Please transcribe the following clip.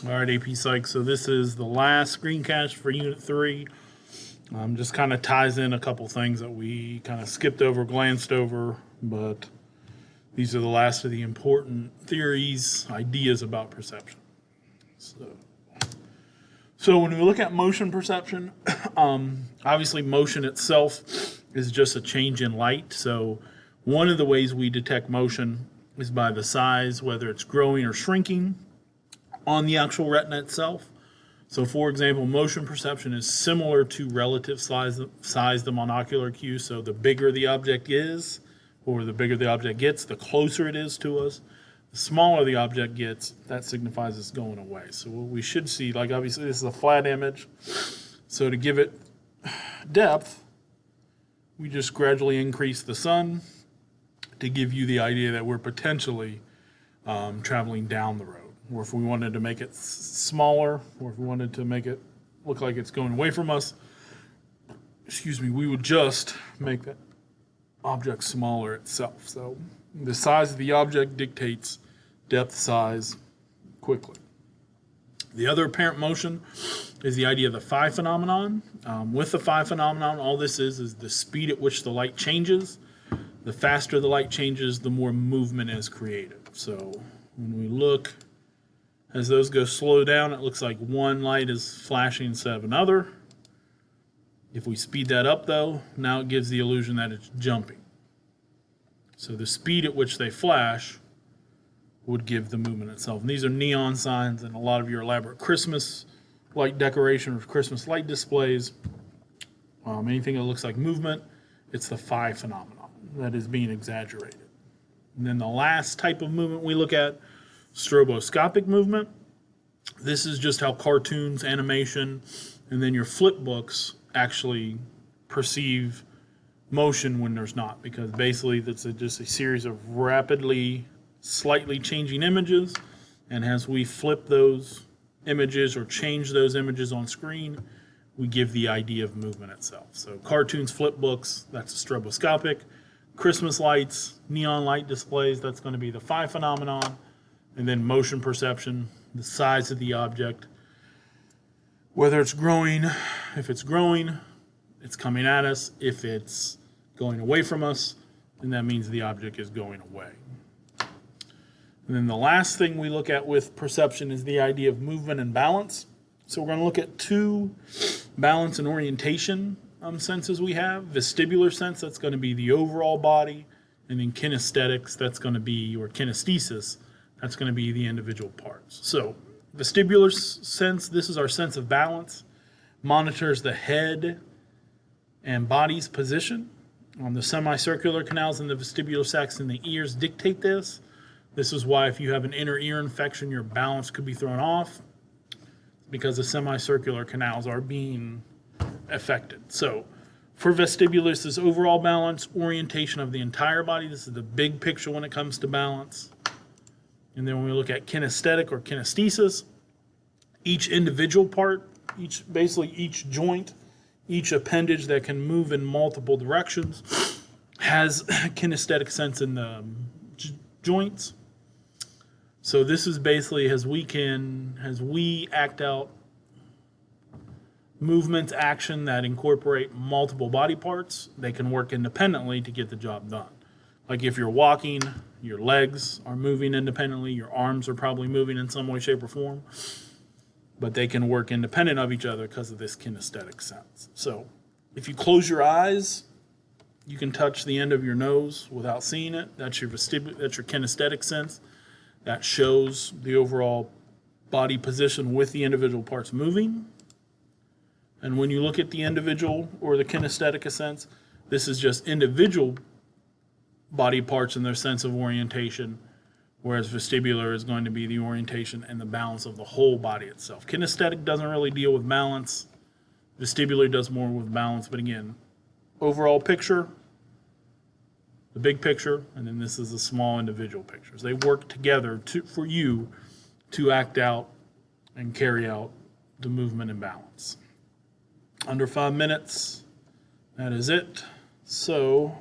All right, AP Psych. So this is the last screencast for Unit 3. Just kind of ties in a couple things that we kind of skipped over, glanced over, but these are the last of the important theories, ideas about perception. So when we look at motion perception, obviously motion itself is just a change in light. So one of the ways we detect motion is by the size, whether it's growing or shrinking on the actual retina itself. So for example, motion perception is similar to relative size the monocular cue. So the bigger the object is, or the bigger the object gets, the closer it is to us. The smaller the object gets, that signifies it's going away. So what we should see, like obviously this is a flat image. So to give it depth, we just gradually increase the sun to give you the idea that we're potentially traveling down the road. Or if we wanted to make it smaller, or if we wanted to make it look like it's going away from us, we would just make that object smaller itself. So the size of the object dictates depth, size, quickly. The other apparent motion is the idea of the phi phenomenon. With the phi phenomenon, all this is the speed at which the light changes. The faster the light changes, the more movement is created. So when we look, as those go slow down, it looks like one light is flashing instead of another. If we speed that up, though, now it gives the illusion that it's jumping. So the speed at which they flash would give the movement itself. And these are neon signs in a lot of your elaborate Christmas light decoration or Christmas light displays. Anything that looks like movement, it's the phi phenomenon that is being exaggerated. And then the last type of movement we look at, stroboscopic movement. This is just how cartoons, animation, and then your flip books actually perceive motion when there's not, because basically that's just a series of rapidly, slightly changing images, and as we flip those images or change those images on screen, we give the idea of movement itself. So cartoons, flip books, that's a stroboscopic. Christmas lights, neon light displays, that's going to be the phi phenomenon. And then motion perception, the size of the object, whether it's growing, if it's growing, it's coming at us. If it's going away from us, then that means the object is going away. And then the last thing we look at with perception is the idea of movement and balance. So we're going to look at two balance and orientation senses we have. Vestibular sense, that's going to be the overall body, and then kinesthetics, that's going to be, or kinesthesis, that's going to be the individual parts. So vestibular sense, this is our sense of balance, monitors the head and body's position. The semicircular canals in the vestibular sacs in the ears dictate this. This is why if you have an inner ear infection, your balance could be thrown off, because the semicircular canals are being affected. So for vestibular, this is overall balance, orientation of the entire body. This is the big picture when it comes to balance. And then when we look at kinesthetic or kinesthesis, each individual part, basically each joint, each appendage that can move in multiple directions has kinesthetic sense in the joints. So this is basically as we act out movements, action that incorporate multiple body parts, they can work independently to get the job done. Like if you're walking, your legs are moving independently, your arms are probably moving in some way, shape, or form, but they can work independent of each other because of this kinesthetic sense. So if you close your eyes, you can touch the end of your nose without seeing it. That's your kinesthetic sense. That shows the overall body position with the individual parts moving. And when you look at the individual or the kinesthetic sense, this is just individual body parts and their sense of orientation, whereas vestibular is going to be the orientation and the balance of the whole body itself. Kinesthetic doesn't really deal with balance. Vestibular does more with balance, but again, overall picture, the big picture, and then this is the small individual pictures. They work together for you to act out and carry out the movement and balance. Under 5 minutes, that is it. So